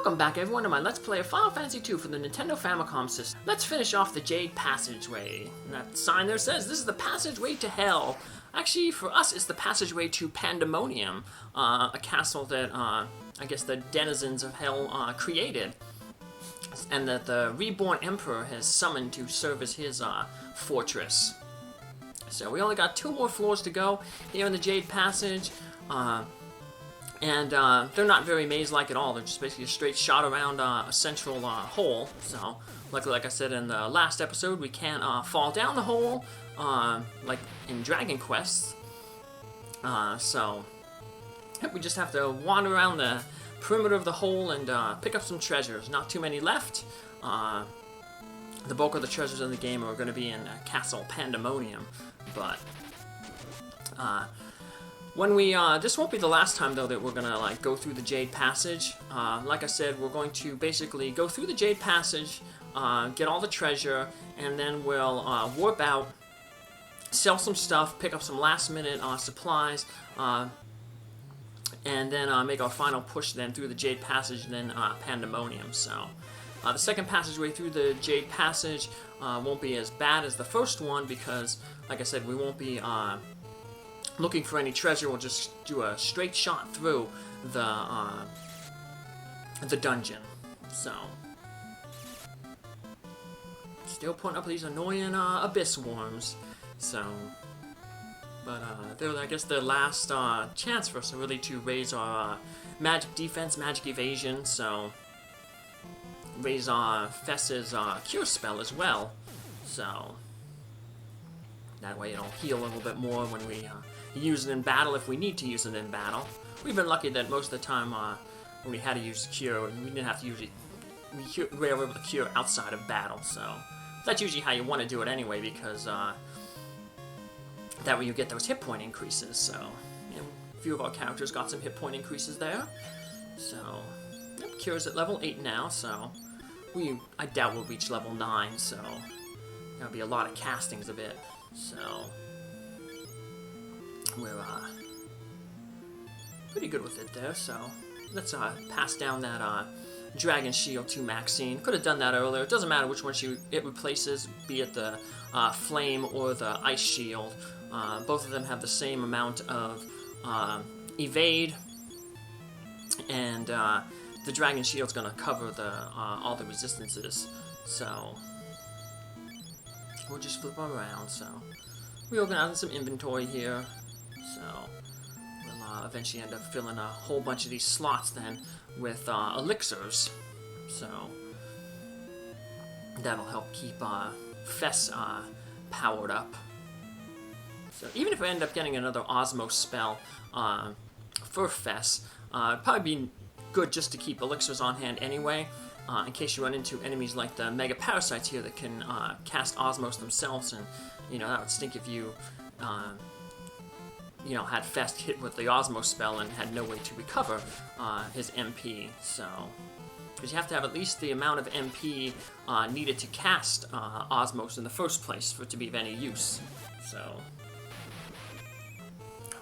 Welcome back everyone to my Let's Play of Final Fantasy II for the Nintendo Famicom system. Let's finish off the Jade Passageway. And that sign there says, this is the passageway to hell. Actually, for us, it's the passageway to Pandemonium, a castle that, I guess, the denizens of hell created. And that the reborn Emperor has summoned to serve as his fortress. So we only got 2 more floors to go here in the Jade Passage. And they're not very maze-like at all. They're just basically a straight shot around a central hole. So, luckily, like I said in the last episode, we can't fall down the hole like in Dragon Quest. So, we just have to wander around the perimeter of the hole and pick up some treasures. Not too many left. The bulk of the treasures in the game are going to be in Castle Pandemonium. But when we, this won't be the last time though that we're gonna like go through the Jade Passage. Like I said, we're going to basically go through the Jade Passage, get all the treasure, and then we'll warp out, sell some stuff, pick up some last minute supplies, and then make our final push then through the Jade Passage and then Pandemonium. So the second passageway through the Jade Passage won't be as bad as the first one because, like I said, we won't be looking for any treasure. We'll just do a straight shot through the dungeon. So, still putting up these annoying abyss worms. So, but they're, I guess, the last chance for us really to raise our magic defense, magic evasion. So, raise Fess's cure spell as well. So, that way it'll heal a little bit more when we use it in battle if we need to use it in battle. We've been lucky that most of the time when we had to use cure, we didn't have to use it. We were able to cure outside of battle, so that's usually how you want to do it anyway, because that way you get those hit point increases. So, you know, a few of our characters got some hit point increases there. So, yep, cure's at level 8 now, so I doubt we'll reach level 9, so that'll be a lot of castings of it. So we're pretty good with it there, so let's pass down that dragon shield to Maxine. Could have done that earlier. It doesn't matter which one it replaces, be it the flame or the ice shield. Both of them have the same amount of evade, and the dragon shield's going to cover all the resistances. So we'll just flip around. So reorganizing some inventory here. So we'll eventually end up filling a whole bunch of these slots then with elixirs. So that'll help keep Fess powered up. So even if I end up getting another Osmos spell for Fess, it'd probably be good just to keep elixirs on hand anyway, in case you run into enemies like the Mega Parasites here that can cast Osmos themselves, and you know that would stink if you you know, had Fess hit with the Osmos spell and had no way to recover his MP. So, because you have to have at least the amount of MP needed to cast Osmos in the first place for it to be of any use. So,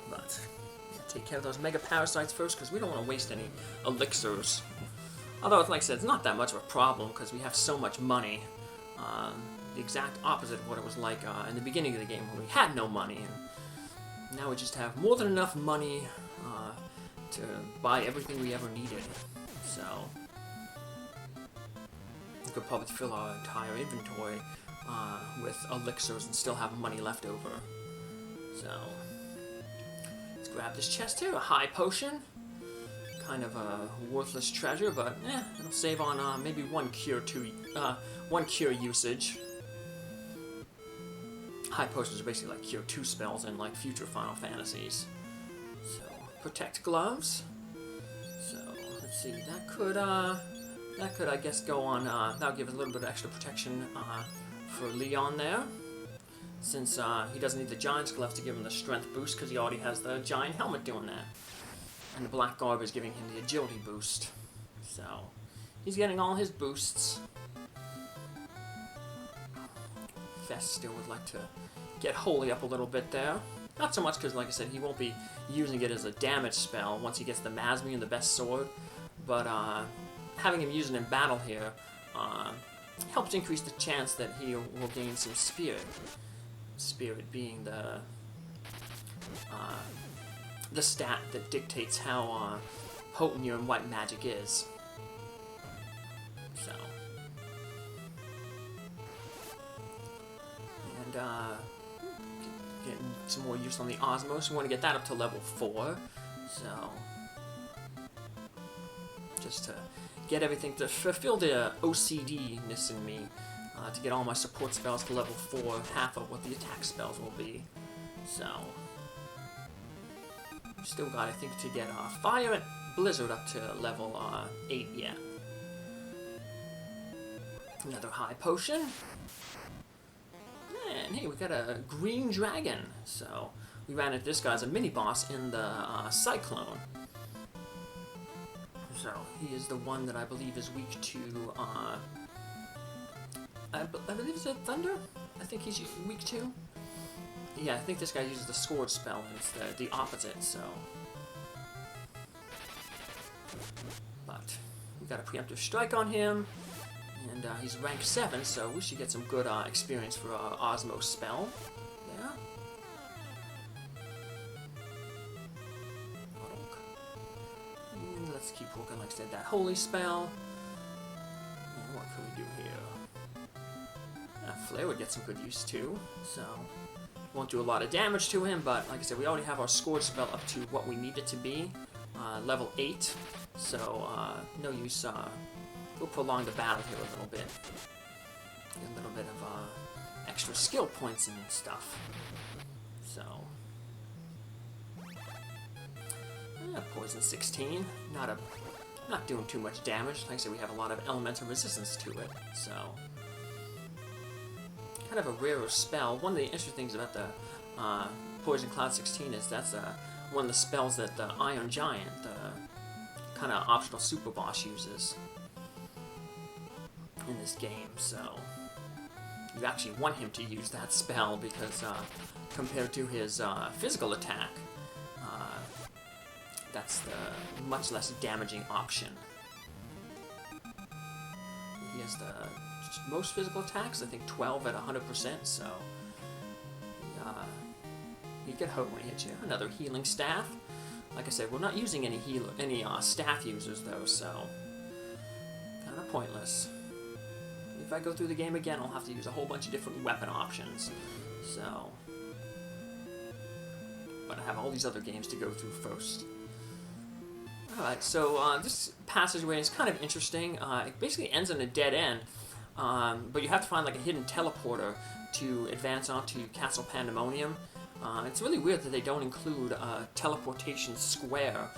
but take care of those Mega Parasites first, because we don't want to waste any elixirs. Although, like I said, it's not that much of a problem because we have so much money. The exact opposite of what it was like in the beginning of the game when we had no money. And now we just have more than enough money to buy everything we ever needed. So we could probably fill our entire inventory with elixirs and still have money left over. So let's grab this chest here, a high potion. Kind of a worthless treasure, but it'll save on maybe one cure usage. High potions are basically like cure 2 spells in like future Final Fantasies. So protect gloves. So let's see, that could I guess go on. That'll give us a little bit of extra protection for Leon there, since he doesn't need the giant's glove to give him the strength boost because he already has the giant helmet doing that. And the black garb is giving him the agility boost. So, he's getting all his boosts. Fess still would like to get holy up a little bit there. Not so much because, like I said, he won't be using it as a damage spell once he gets the Masmi and the best sword. But having him use it in battle here helps increase the chance that he will gain some spirit. Spirit being the stat that dictates how potent your white magic is. So, and getting some more use on the Osmos. We want to get that up to level 4. So, just to get everything to fulfill the OCD-ness in me, to get all my support spells to level 4, half of what the attack spells will be. So, still got, I think, to get Fire and Blizzard up to level 8 yet. Another high potion. And hey, we got a green dragon. So, we ran into this guy as a mini-boss in the Cyclone. So, he is the one that I believe is weak to, I believe it's a Thunder? I think he's weak to. Yeah, I think this guy uses the Scourge spell, and it's the opposite, so. But, we got a preemptive strike on him, and he's rank 7, so we should get some good experience for our Osmos spell. There. And let's keep working, like I said, that Holy Spell. And what can we do here? Flare would get some good use too, so won't do a lot of damage to him, but like I said, we already have our Scourge spell up to what we need it to be, level 8, so no use, we'll prolong the battle here a little bit, get a little bit of extra skill points and stuff, so, poison 16, not doing too much damage. Like I said, we have a lot of elemental resistance to it, so kind of a rarer spell. One of the interesting things about the Poison Cloud 16 is that's one of the spells that the Iron Giant, the kind of optional super boss, uses in this game. So you actually want him to use that spell because compared to his physical attack, that's the much less damaging option. He has the most physical attacks, I think 12 at 100%, so he get hurt when he hits you. Another healing staff. Like I said, we're not using any staff users though, so kind of pointless. If I go through the game again, I'll have to use a whole bunch of different weapon options. So, but I have all these other games to go through first. Alright, so this passageway is kind of interesting. It basically ends in a dead end. But you have to find like a hidden teleporter to advance onto Castle Pandemonium. It's really weird that they don't include a teleportation square.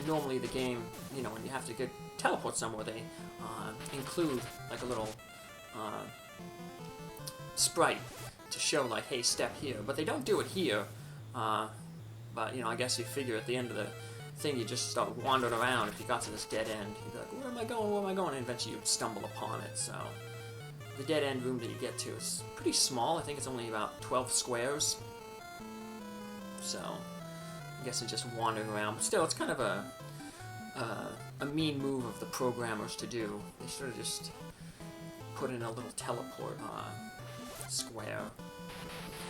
Normally the game, you know, when you have to teleport somewhere, they include like a little sprite to show like, hey, step here. But they don't do it here. But, you know, I guess you figure at the end of the thing, you just start wandering around. If you got to this dead end, you'd be like, where am I going, where am I going? And eventually you'd stumble upon it. So the dead end room that you get to is pretty small. I think it's only about 12 squares. So I guess it's just wandering around. But still, it's kind of a mean move of the programmers to do. They should have just put in a little teleport square.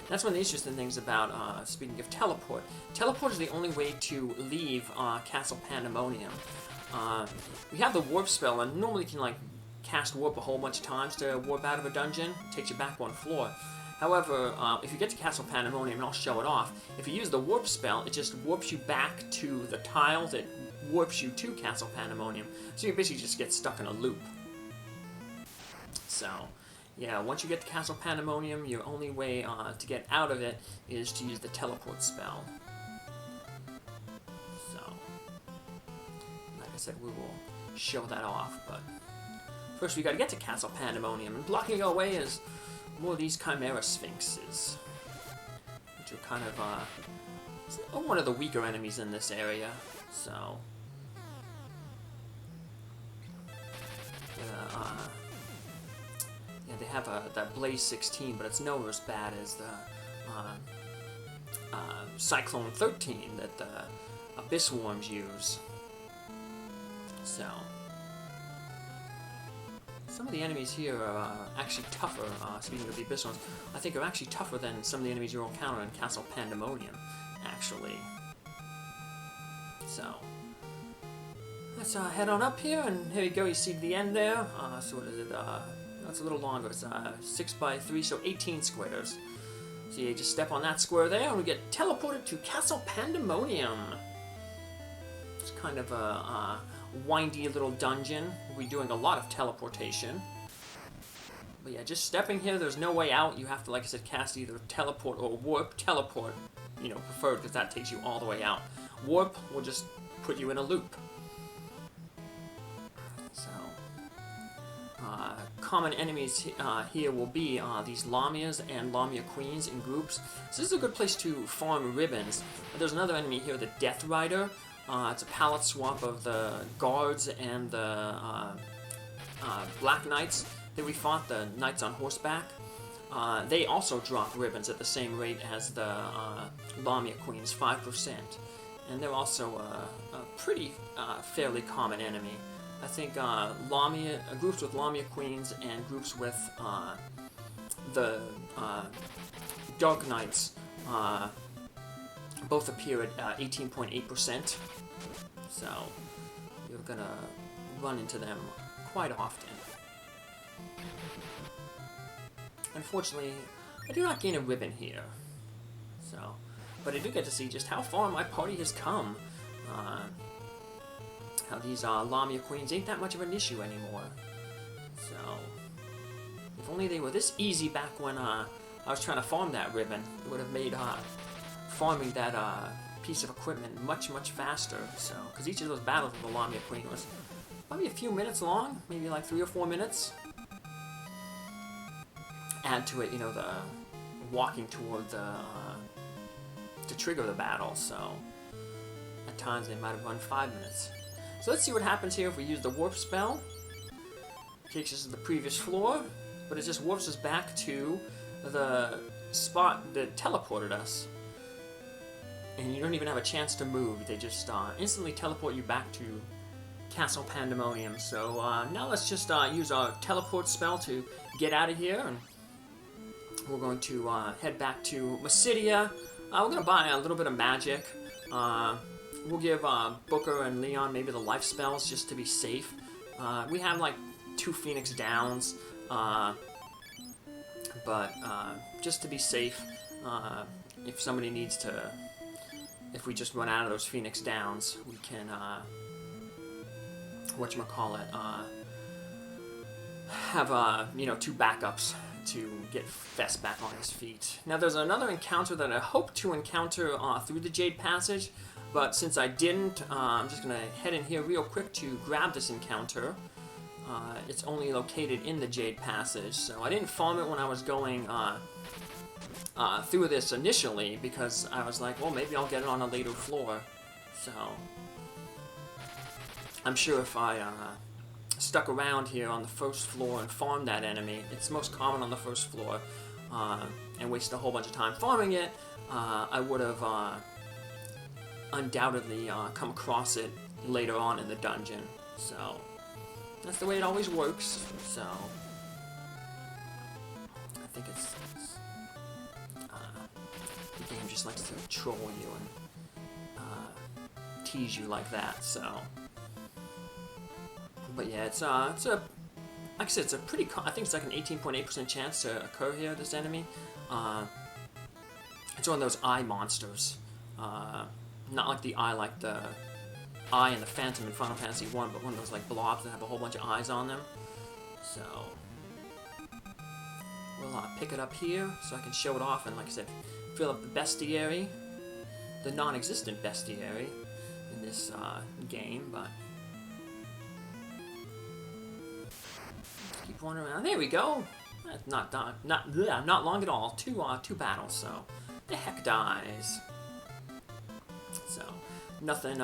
That's one of the interesting things about, speaking of teleport. Teleport is the only way to leave Castle Pandemonium. We have the warp spell, and normally you can like cast warp a whole bunch of times to warp out of a dungeon. It takes you back one floor. However, if you get to Castle Pandemonium, and I'll show it off, if you use the warp spell, it just warps you back to the tile that warps you to Castle Pandemonium. So you basically just get stuck in a loop. So yeah, once you get to Castle Pandemonium, your only way to get out of it is to use the teleport spell. So, like I said, we will show that off, but first we gotta get to Castle Pandemonium, and blocking our way is more of these Chimera Sphinxes, which are kind of one of the weaker enemies in this area, so yeah, they have that Blaze 16, but it's nowhere as bad as the Cyclone 13 that the Abyss Worms use. So, Some of the enemies here are actually tougher, speaking of the Abyss ones, I think are actually tougher than some of the enemies you'll encounter in Castle Pandemonium, actually. So, let's head on up here, and here you go, you see the end there. So what is it, that's a little longer, it's 6 by 3, so 18 squares. So you just step on that square there, and we get teleported to Castle Pandemonium. It's kind of a windy little dungeon. We'll be doing a lot of teleportation. But yeah, just stepping here, there's no way out. You have to, like I said, cast either teleport or warp. Teleport, you know, preferred, because that takes you all the way out. Warp will just put you in a loop. So, common enemies here will be these Lamias and Lamia Queens in groups. So this is a good place to farm ribbons. There's another enemy here, the Death Rider. It's a palette swap of the guards and the Black Knights that we fought, the Knights on Horseback. They also drop ribbons at the same rate as the Lamia Queens, 5%. And they're also a pretty fairly common enemy. I think groups with Lamia Queens and groups with the Dark Knights both appear at 18.8%, so you're gonna run into them quite often. Unfortunately, I do not gain a ribbon here, so, but I do get to see just how far my party has come. How these Lamia Queens ain't that much of an issue anymore. So, if only they were this easy back when I was trying to farm that ribbon, it would have made farming that piece of equipment much, much faster. So, because each of those battles with the Lamia Queen was probably a few minutes long, maybe like 3 or 4 minutes. Add to it, you know, the walking toward to trigger the battle. So, at times they might have run 5 minutes. So let's see what happens here if we use the warp spell. It takes us to the previous floor, but it just warps us back to the spot that teleported us. And you don't even have a chance to move. They just instantly teleport you back to Castle Pandemonium. So now let's just use our teleport spell to get out of here. And we're going to head back to Mysidia. We're going to buy a little bit of magic. We'll give Booker and Leon maybe the life spells just to be safe. We have like 2 Phoenix Downs, but just to be safe, if somebody needs to, if we just run out of those Phoenix Downs, we can, have, you know, 2 backups to get Fess back on his feet. Now there's another encounter that I hope to encounter through the Jade Passage, but since I didn't, I'm just going to head in here real quick to grab this encounter. It's only located in the Jade Passage, so I didn't farm it when I was going through this initially, because I was like, well, maybe I'll get it on a later floor. So, I'm sure if I stuck around here on the first floor and farmed that enemy, it's most common on the first floor, and wasted a whole bunch of time farming it, I would have undoubtedly come across it later on in the dungeon. So that's the way it always works. So I think it's the game just likes to troll you and tease you like that. So, but yeah, it's a like I said, it's a pretty. I think it's like an 18.8% chance to occur here. This enemy. It's one of those eye monsters. Not like the eye, like the eye in the Phantom in Final Fantasy 1, but one of those like blobs that have a whole bunch of eyes on them. So we'll pick it up here so I can show it off and, like I said, fill up the bestiary, the non-existent bestiary in this game. But keep wandering around. There we go. Not long at all. Two battles. So the heck dies. So, nothing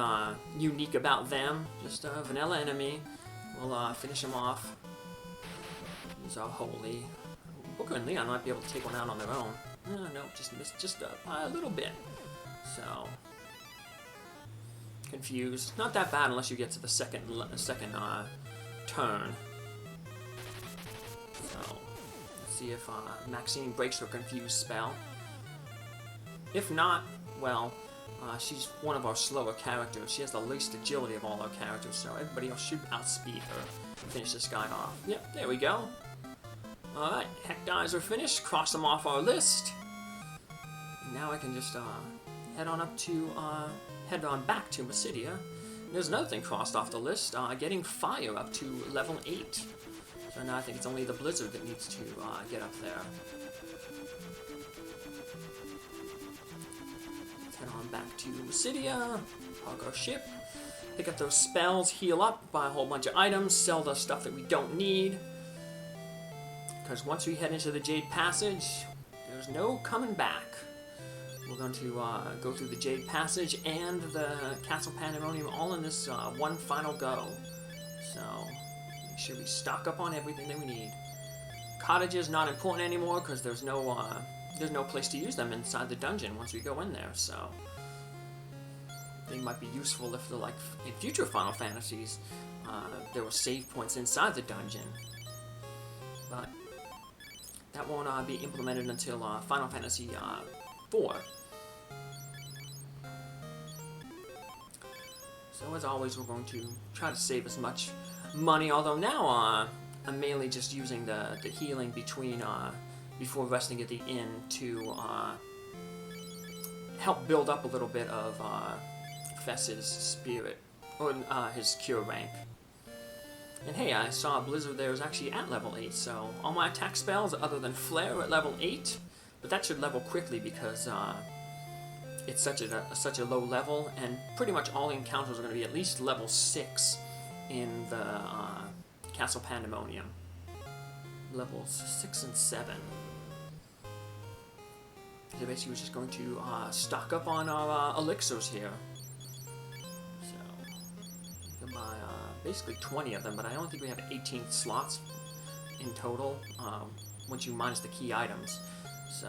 unique about them, just a vanilla enemy. We'll finish them off. These are holy. Booker and Leon might be able to take one out on their own. No, just missed just a little bit. So, confused. Not that bad unless you get to the second turn. So, let's see if Maxine breaks her confused spell. If not, well, she's one of our slower characters. She has the least agility of all our characters, so everybody else should outspeed her and finish this guy off. Yep, there we go. Alright, heck dies are finished. Cross them off our list. Now I can just head on back to Mysidia. There's another thing crossed off the list, getting fire up to level 8. So now I think it's only the blizzard that needs to get up there. Let's head on back to Mysidia, park our ship, pick up those spells, heal up, buy a whole bunch of items, sell the stuff that we don't need. Because once we head into the Jade Passage, there's no coming back. We're going to go through the Jade Passage and the Castle Pandemonium all in this one final go. So, make sure we stock up on everything that we need. Cottages not important anymore because there's no place to use them inside the dungeon once we go in there. So, they might be useful if they're like in future Final Fantasies. There were save points inside the dungeon, but that won't be implemented until Final Fantasy 4. So as always, we're going to try to save as much money, although now I'm mainly just using the healing before resting at the inn to help build up a little bit of Fess's spirit, or his cure rank. And hey, I saw Blizzard there is actually at level 8, so all my attack spells other than Flare are at level 8, but that should level quickly because it's such a low level, and pretty much all encounters are going to be at least level 6 in the Castle Pandemonium. Levels 6 and 7. So basically we're just going to stock up on our elixirs here. So, you can buy basically 20 of them, but I don't think we have 18 slots in total, once you minus the key items. So,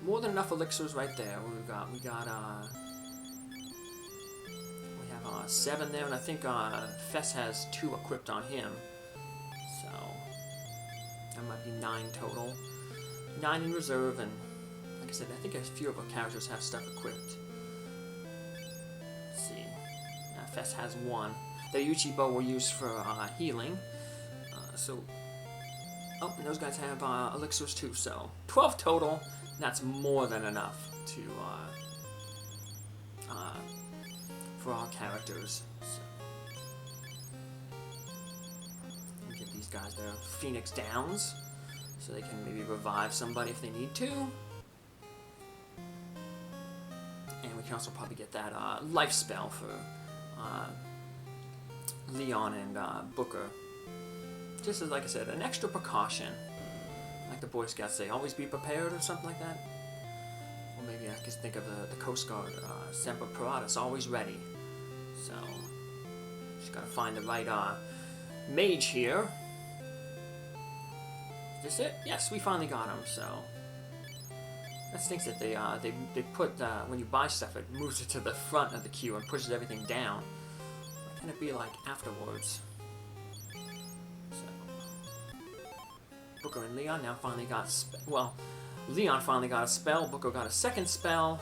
more than enough elixirs right there. We have 7 there, and I think Fess has 2 equipped on him. So, that might be 9 total. 9 in reserve, and like I said, I think a few of our characters have stuff equipped. Let's see. Fess has 1. The Uchibo were used for healing. Oh, and those guys have elixirs too, so 12 total. That's more than enough to for our characters. So, we'll give these guys their Phoenix Downs, so they can maybe revive somebody if they need to. And we can also probably get that life spell for Leon and Booker. Just as, like I said, an extra precaution. Like the Boy Scouts say, always be prepared or something like that. Or maybe I can think of the Coast Guard, Semper Paratus, always ready. So, just gotta find the right mage here. Is this it? Yes, we finally got him, so. That stinks that they put, when you buy stuff, it moves it to the front of the queue and pushes everything down. What can it be like afterwards? Booker and Leon now finally got Leon finally got a spell, Booker got a second spell,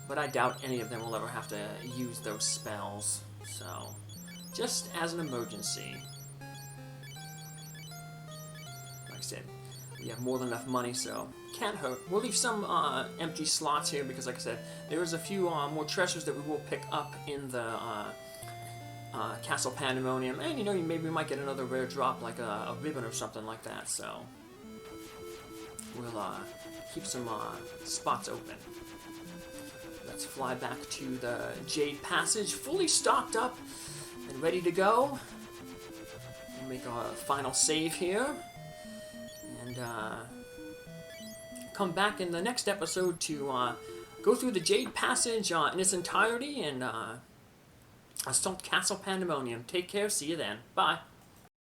but I doubt any of them will ever have to use those spells, so just as an emergency. Like I said, we have more than enough money, so can't hurt. We'll leave some empty slots here because, like I said, there is a few more treasures that we will pick up in the Castle Pandemonium, and maybe we might get another rare drop like a ribbon or something like that, so we'll keep some spots open. Let's fly back to the Jade Passage, fully stocked up and ready to go. We'll make our final save here, and come back in the next episode to go through the Jade Passage in its entirety and assault Castle Pandemonium. Take care, see you then. Bye.